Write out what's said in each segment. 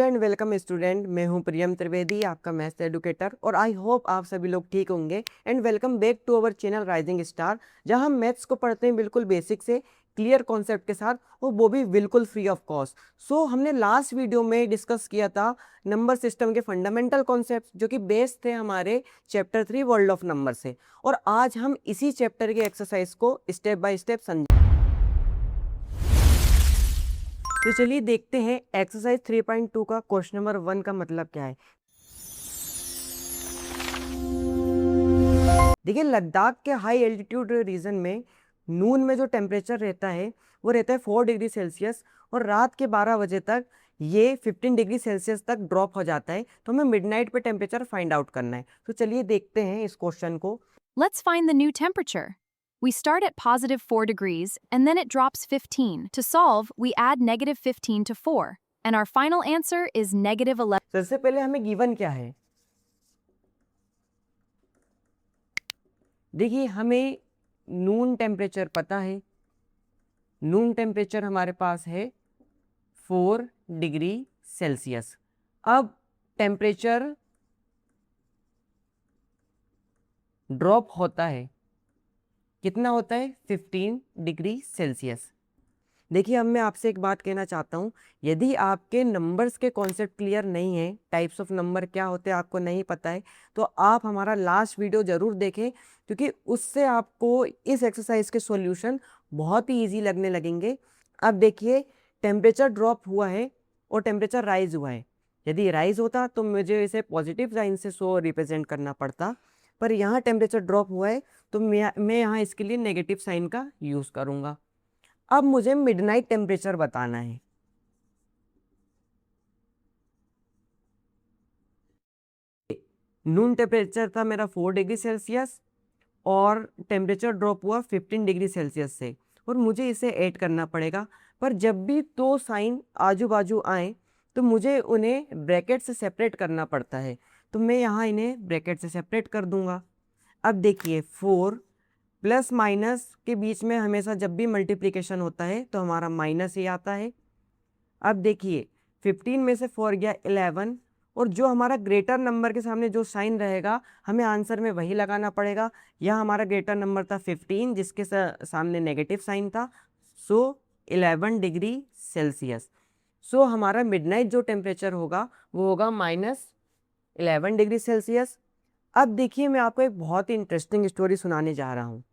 Hello and welcome student, मैं हूं प्रियम त्रिवेदी, आपका मैथ्स एडुकेटर। और आई होप आप सभी लोग ठीक होंगे। And welcome back to our channel rising star, जहां हम मैथ्स को पढ़ते हैं बिल्कुल बेसिक से क्लियर कॉन्सेप्ट के साथ, और वो भी बिल्कुल फ्री ऑफ कॉस्ट। सो हमने लास्ट वीडियो में डिस्कस किया था नंबर सिस्टम के फंडामेंटल कॉन्सेप्ट, जो कि बेस्ड थे हमारे चैप्टर 3 वर्ल्ड ऑफ नंबर से। और आज हम इसी चैप्टर के एक्सरसाइज को स्टेप बाय स्टेप समझें। तो चलिए देखते हैं एक्सरसाइज 3.2 का क्वेश्चन नंबर 1 का मतलब क्या है। देखिए, लद्दाख के हाई एल्टीट्यूड रीजन में नून में जो टेम्परेचर रहता है वो रहता है 4 डिग्री सेल्सियस, और रात के 12 बजे तक ये 15 डिग्री सेल्सियस तक ड्रॉप हो जाता है। तो हमें मिडनाइट पे टेम्परेचर फाइंड आउट करना है। तो चलिए देखते हैं इस क्वेश्चन को। Let's find the new temperature. We start at positive 4 degrees and then it drops 15. To solve, we add negative 15 to 4, and our final answer is negative 11. सबसे पहले हमें गिवन क्या है। देखिए, हमें नून टेम्परेचर पता है। नून टेम्परेचर हमारे पास है 4 डिग्री सेल्सियस। अब टेम्परेचर ड्रॉप होता है, कितना होता है? 15 डिग्री सेल्सियस। देखिए, अब मैं आपसे एक बात कहना चाहता हूँ, यदि आपके नंबर्स के कॉन्सेप्ट क्लियर नहीं है, टाइप्स ऑफ नंबर क्या होते हैं आपको नहीं पता है, तो आप हमारा लास्ट वीडियो ज़रूर देखें, क्योंकि उससे आपको इस एक्सरसाइज के सॉल्यूशन बहुत ही ईजी लगने लगेंगे। अब देखिए, टेम्परेचर ड्रॉप हुआ है और टेम्परेचर राइज हुआ है। यदि राइज होता तो मुझे इसे पॉजिटिव साइन से रिप्रेजेंट करना पड़ता, पर यहाँ टेम्परेचर ड्रॉप हुआ है तो मैं यहाँ इसके लिए नेगेटिव साइन का यूज़ करूँगा। अब मुझे मिडनाइट टेम्परेचर बताना है। नून टेम्परेचर था मेरा 4 डिग्री सेल्सियस और टेम्परेचर ड्रॉप हुआ 15 डिग्री सेल्सियस से, और मुझे इसे ऐड करना पड़ेगा। पर जब भी दो साइन आजू बाजू आए तो मुझे उन्हें ब्रैकेट से सेपरेट करना पड़ता है। तो मैं यहाँ इन्हें ब्रैकेट से सेपरेट कर दूंगा। अब देखिए, 4 प्लस माइनस के बीच में हमेशा जब भी मल्टीप्लिकेशन होता है तो हमारा माइनस ही आता है। अब देखिए, 15 में से 4 गया 11, और जो हमारा ग्रेटर नंबर के सामने जो साइन रहेगा हमें आंसर में वही लगाना पड़ेगा। यह हमारा ग्रेटर नंबर था 15, जिसके सामने नेगेटिव साइन था। सो 11 डिग्री सेल्सियस। सो हमारा मिडनाइट जो टेम्परेचर होगा वो होगा -11 डिग्री सेल्सियस। अब देखिए, मैं आपको एक बहुत ही इंटरेस्टिंग स्टोरी सुनाने जा रहा हूँ।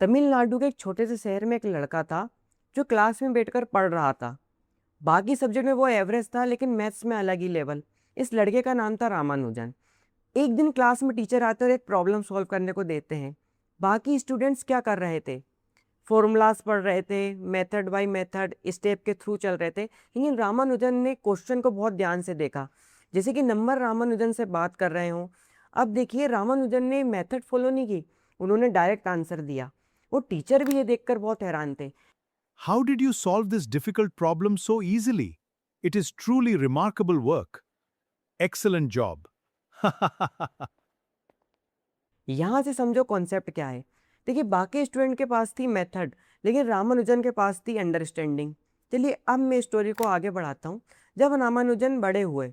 तमिलनाडु के एक छोटे से शहर में एक लड़का था जो क्लास में बैठकर पढ़ रहा था। बाकी सब्जेक्ट में वो एवरेज था, लेकिन मैथ्स में अलग ही लेवल। इस लड़के का नाम था रामानुजन। एक दिन क्लास में टीचर आते और एक प्रॉब्लम सॉल्व करने को देते हैं। बाकी स्टूडेंट्स क्या कर रहे थे? फॉर्मूलाज पढ़ रहे थे, मेथड बाय मेथड स्टेप के थ्रू चल रहे थे। लेकिन रामानुजन ने क्वेश्चन को बहुत ध्यान से देखा, जैसे कि नंबर रामानुजन से बात कर रहे हों। अब देखिए, रामानुजन ने मेथड फॉलो नहीं की, उन्होंने डायरेक्ट आंसर दिया। वो टीचर भी ये देखकर बहुत हैरान थे। How did you solve this difficult problem so easily? It is truly remarkable work. Excellent job. यहाँ से समझो कॉन्सेप्ट क्या है। देखिए, बाकी स्टूडेंट के पास थी मेथड, लेकिन रामानुजन के पास थी अंडरस्टैंडिंग। चलिए, अब मैं स्टोरी को आगे बढ़ाता हूँ। जब रामानुजन बड़े हुए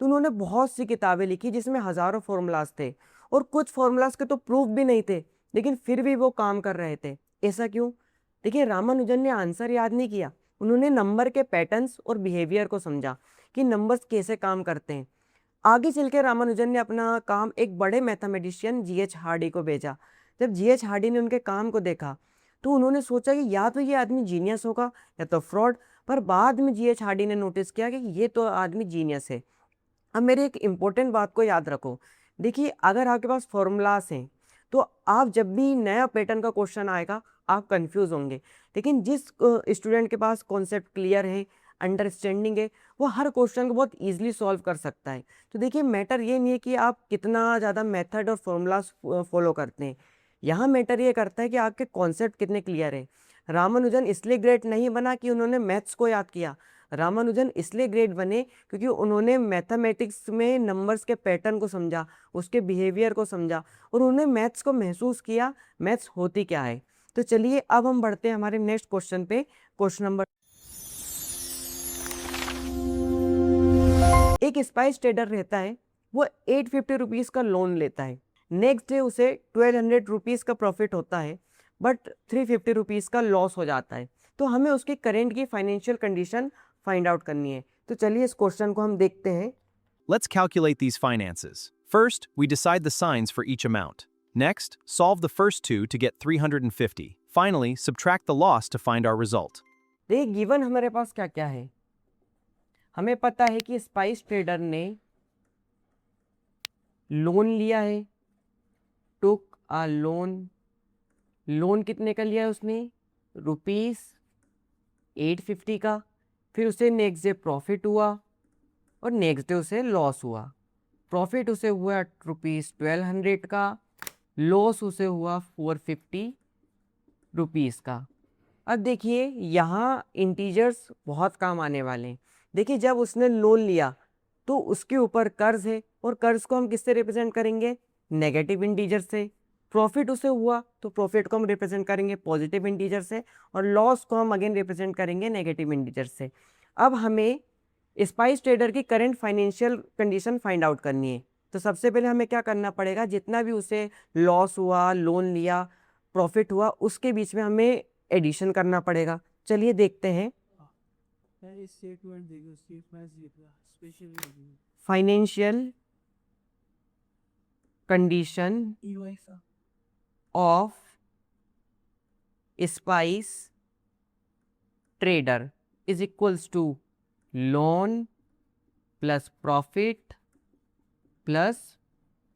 तो उन्होंने बहुत सी किताबें लिखी जिसमें हज़ारों फॉर्मूलाज थे, और कुछ फॉर्मूलाज के तो प्रूफ भी नहीं थे, लेकिन फिर भी वो काम कर रहे थे। ऐसा क्यों? देखिए, रामानुजन ने आंसर याद नहीं किया, उन्होंने नंबर के पैटर्न्स और बिहेवियर को समझा कि नंबर्स कैसे काम करते हैं। आगे चल के रामानुजन ने अपना काम एक बड़े मैथमेटिशियन जीएच हार्डी को भेजा। जब जीएच हार्डी ने उनके काम को देखा तो उन्होंने सोचा कि या तो ये आदमी जीनियस होगा या तो फ्रॉड। पर बाद में जीएच हार्डी ने नोटिस किया कि ये तो आदमी जीनियस है। अब मेरे एक इम्पोर्टेंट बात को याद रखो। देखिए, अगर आपके पास फॉर्मूलाज हैं तो आप जब भी नया पैटर्न का क्वेश्चन आएगा आप कंफ्यूज होंगे, लेकिन जिस स्टूडेंट के पास कॉन्सेप्ट क्लियर है, अंडरस्टैंडिंग है, वो हर क्वेश्चन को बहुत ईजिली सॉल्व कर सकता है। तो देखिए, मैटर ये नहीं है कि आप कितना ज़्यादा मेथड और फॉर्मूलाज फॉलो करते हैं। यहाँ मैटर ये करता है कि आपके कॉन्सेप्ट कितने क्लियर है। रामानुजन इसलिए ग्रेट नहीं बना कि उन्होंने मैथ्स को याद किया, रामानुजन इसलिए ग्रेट बने क्योंकि उन्होंने मैथमेटिक्स में नंबर्स के पैटर्न को समझा, उसके बिहेवियर को समझा, और उन्होंने मैथ्स को महसूस किया, मैथ्स होती क्या है। तो चलिए, अब हम बढ़ते हैं हमारे नेक्स्ट क्वेश्चन पे। क्वेश्चन नंबर, एक स्पाइस ट्रेडर रहता है, वो 850 रुपीज़ का लोन लेता है। नेक्स्ट डे उसे 1200 रुपीज़ का प्रॉफिट होता है, बट 350 रुपीज़ का लॉस हो जाता है। तो हमें उसकी करेंट की फाइनेंशियल कंडीशन फाइंड आउट करनी है। तो चलिए इस क्वेश्चन को हम देखते हैं। Let's calculate these finances. First, we decide the signs for each amount. Next, solve the first two to get 350. Finally, subtract the loss to find our result. देखिए गिवन हमारे पास क्या क्या है। हमें पता है कि स्पाइस ट्रेडर ने लोन लिया है, टुक अ लोन कितने का लिया है उसने, ₹850 का। फिर उसे नेक्स्ट डे प्रॉफिट हुआ और नेक्स्ट डे उसे लॉस हुआ। प्रॉफिट उसे हुआ ₹1200 का, लॉस उसे हुआ ₹450 का। अब देखिए यहाँ इंटीजर्स बहुत काम आने वाले हैं। देखिए जब उसने लोन लिया तो उसके ऊपर कर्ज है, और कर्ज को हम किससे रिप्रेजेंट करेंगे, नेगेटिव इंटीजर से। प्रॉफिट उसे हुआ तो प्रॉफिट को हम रिप्रेजेंट करेंगे पॉजिटिव इंटीजर से, और लॉस को हम अगेन रिप्रेजेंट करेंगे नेगेटिव इंटीजर से। अब हमें स्पाइस ट्रेडर की current financial condition find out करनी है। तो सबसे पहले हमें क्या करना पड़ेगा, जितना भी उसे लॉस हुआ, लोन लिया, प्रॉफिट हुआ, उसके बीच में हमें एडिशन करना पड़ेगा। चलिए देखते हैं। Financial condition of spice trader is equals to loan plus profit plus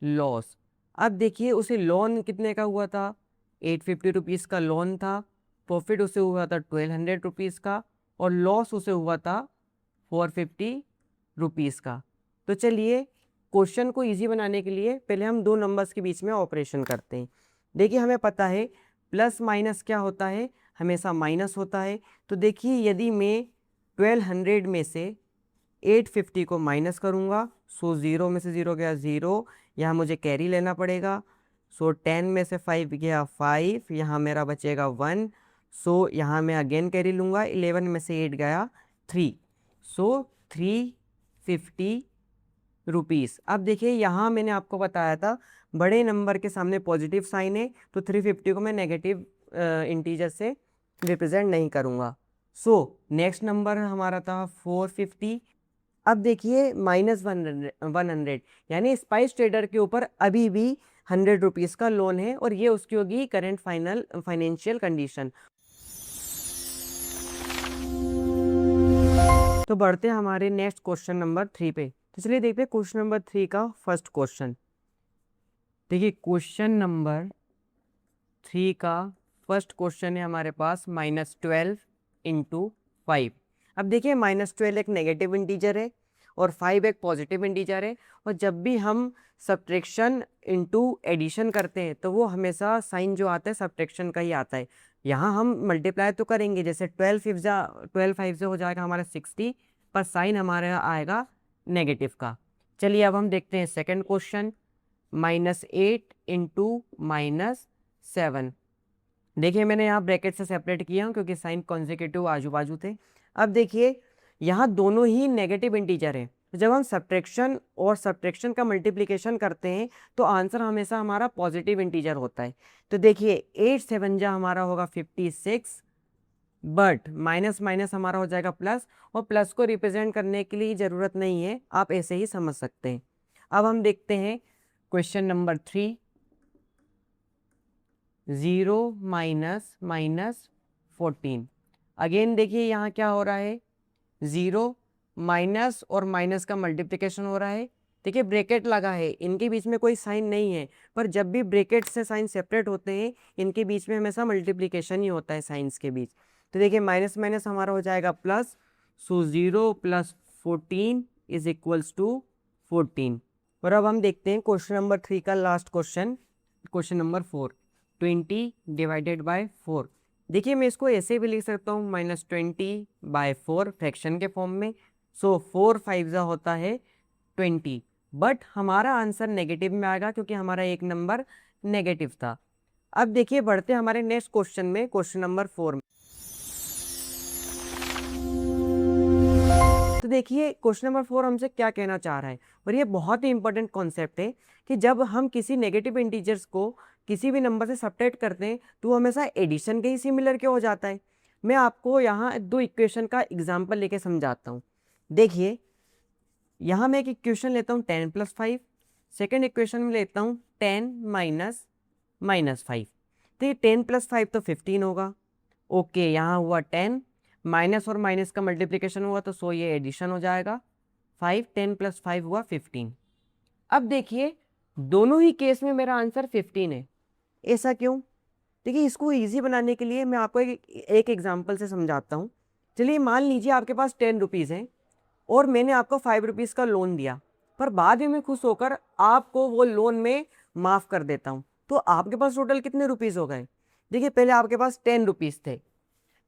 loss. अब देखिए उसे लोन कितने का हुआ था, 850 रुपीज़ का लोन था। प्रॉफिट उसे हुआ था 1200 रुपीज़ का, और लॉस उसे हुआ था 450 रुपीज़ का। तो चलिए क्वेश्चन को इजी बनाने के लिए पहले हम दो नंबर्स के बीच में ऑपरेशन करते हैं। देखिए हमें पता है प्लस माइनस क्या होता है, हमेशा माइनस होता है। तो देखिए यदि मैं 1200 में से 850 को माइनस करूँगा, सो 0 में से 0 गया 0, यहाँ मुझे कैरी लेना पड़ेगा। सो 10 में से 5 गया 5, यहाँ मेरा बचेगा 1। सो यहाँ मैं अगेन कैरी लूँगा, 11 में से 8 गया 3, सो 350 रुपीज़। अब देखिए यहाँ मैंने आपको बताया था बड़े नंबर के सामने पॉजिटिव साइन है, तो 350 को मैं नेगेटिव इंटीजर से रिप्रेजेंट नहीं करूँगा। सो नेक्स्ट नंबर हमारा था 450। अब देखिए -100, यानी स्पाइस ट्रेडर के ऊपर अभी भी 100 रुपीज़ का लोन है, और ये उसकी होगी करेंट फाइनेंशियल कंडीशन। तो बढ़ते हैं हमारे नेक्स्ट क्वेश्चन नंबर 3 पे। तो चलिए देखते हैं क्वेश्चन नंबर 3 का फर्स्ट क्वेश्चन। देखिए क्वेश्चन नंबर 3 का फर्स्ट क्वेश्चन है हमारे पास -12 × 5। अब देखिए -12 एक नेगेटिव इंटीजर है और 5 एक पॉजिटिव इंटीजर है, और जब भी हम सब्ट्रैक्शन इनटू एडिशन करते हैं तो वो हमेशा साइन जो आता है सब्ट्रैक्शन का ही आता है। यहाँ हम मल्टीप्लाई तो करेंगे, जैसे 12 5 से हो जाएगा हमारा 60, पर साइन हमारा आएगा नेगेटिव का। चलिए अब हम देखते हैं सेकंड क्वेश्चन, -8 × -7। देखिए मैंने यहाँ ब्रैकेट से सेपरेट किया हूँ क्योंकि साइन कॉन्जिक्यूटिव आजू बाजू थे। अब देखिए यहाँ दोनों ही नेगेटिव इंटीजर हैं, तो जब हम सब्ट्रैक्शन और सब्ट्रैक्शन का मल्टीप्लिकेशन करते हैं तो आंसर हमेशा हमारा पॉजिटिव इंटीजर होता है। तो देखिए 8 7 जा हमारा होगा 56, बट माइनस माइनस हमारा हो जाएगा प्लस, और प्लस को रिप्रेजेंट करने के लिए ज़रूरत नहीं है, आप ऐसे ही समझ सकते हैं। अब हम देखते हैं क्वेश्चन नंबर 3, 0 -14। अगेन देखिए यहाँ क्या हो रहा है, 0 माइनस और माइनस का मल्टीप्लिकेशन हो रहा है। देखिए ब्रैकेट लगा है, इनके बीच में कोई साइन नहीं है, पर जब भी ब्रैकेट से साइन सेपरेट होते हैं इनके बीच में हमेशा मल्टीप्लिकेशन ही होता है साइंस के बीच। तो देखिए माइनस माइनस हमारा हो जाएगा प्लस, सो 0 + 14 = 14। और अब हम देखते हैं क्वेश्चन नंबर 3 का लास्ट क्वेश्चन, क्वेश्चन नंबर 4, 20 / 4। देखिए मैं इसको ऐसे भी लिख सकता हूँ -20/4 फ्रैक्शन के फॉर्म में। सो 4 5 होता है 20, बट हमारा आंसर नेगेटिव में आएगा क्योंकि हमारा एक नंबर नेगेटिव था। अब देखिए बढ़ते हमारे नेक्स्ट क्वेश्चन में, क्वेश्चन नंबर 4 में। देखिए क्वेश्चन नंबर 4 हमसे क्या कहना चाह रहा है, और ये बहुत ही इंपॉर्टेंट कॉन्सेप्ट है कि जब हम किसी नेगेटिव इंटीजर्स को किसी भी नंबर से सब्ट्रैक्ट करते हैं तो वो हमेशा एडिशन के ही सिमिलर क्यों हो जाता है। मैं आपको यहाँ 2 इक्वेशन का एग्जाम्पल लेके समझाता हूँ। देखिए यहाँ मैं एक इक्वेशन लेता हूँ 10 + 5, सेकेंड इक्वेशन में लेता हूँ 10 - -5। तो ये 10 + 5 तो 15 होगा। ओके, यहाँ हुआ 10, माइनस और माइनस का मल्टीप्लिकेशन हुआ तो सो ये एडिशन हो जाएगा। 5 10 + 5 हुआ 15। अब देखिए दोनों ही केस में मेरा आंसर 15 है। ऐसा क्यों? देखिए इसको इजी बनाने के लिए मैं आपको एक एग्जांपल से समझाता हूँ। चलिए मान लीजिए आपके पास 10 रुपीज़ हैं और मैंने आपको 5 रुपीज़ का लोन दिया, पर बाद में मैं खुश होकर आपको वो लोन में माफ़ कर देता हूँ, तो आपके पास टोटल कितने रुपीज़ हो गए? देखिए पहले आपके पास 10 रुपीज़ थे,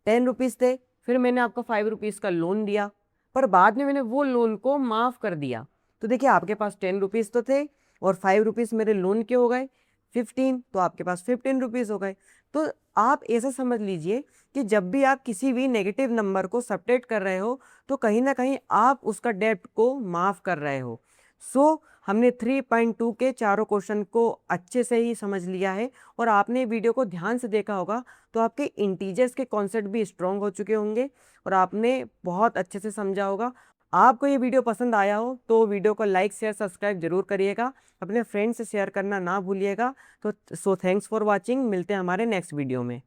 10 रुपीज़ थे, फिर मैंने आपको 5 रुपीज़ का लोन दिया, पर बाद में मैंने वो लोन को माफ़ कर दिया, तो देखिए आपके पास 10 रुपीज़ तो थे और 5 रुपीज़ मेरे लोन के हो गए 15, तो आपके पास 15 रुपीज़ हो गए। तो आप ऐसा समझ लीजिए कि जब भी आप किसी भी नेगेटिव नंबर को सब्ट्रैक्ट कर रहे हो तो कहीं ना कहीं आप उसका डेब्ट को माफ़ कर रहे हो। सो हमने 3.2 के चारों क्वेश्चन को अच्छे से ही समझ लिया है, और आपने वीडियो को ध्यान से देखा होगा तो आपके इंटीजर्स के कॉन्सेप्ट भी स्ट्रॉन्ग हो चुके होंगे और आपने बहुत अच्छे से समझा होगा। आपको ये वीडियो पसंद आया हो तो वीडियो को लाइक शेयर सब्सक्राइब जरूर करिएगा, अपने फ्रेंड्स से शेयर करना ना भूलिएगा। तो थैंक्स फॉर वॉचिंग, मिलते हैं हमारे नेक्स्ट वीडियो में।